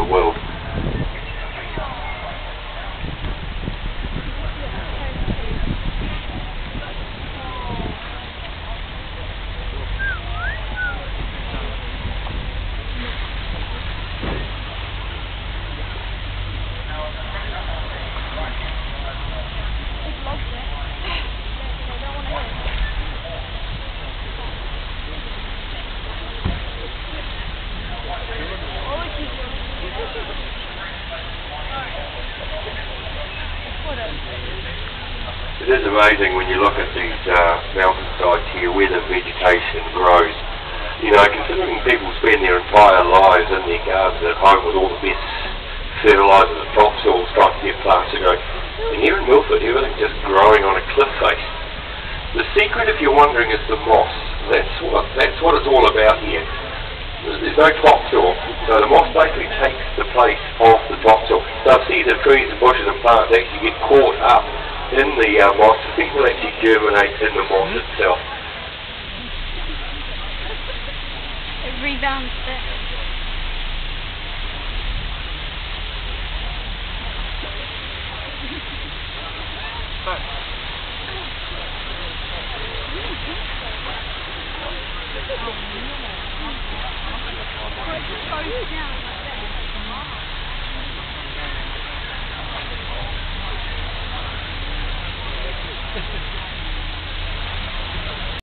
the world. It is amazing when you look at these mountainsides here where the vegetation grows. You know, considering people spend their entire lives in their gardens at home with all the best fertilisers and topsoils trying to get plants to grow. And here in Wilford, everything's just growing on a cliff face. The secret, if you're wondering, is the moss. That's what it's all about here. There's no topsoil, so the moss basically takes the place of the topsoil. So I see the trees and bushes and plants actually get caught up in the moss. People actually germinate in the moss itself. It rebounds there. It just goes down.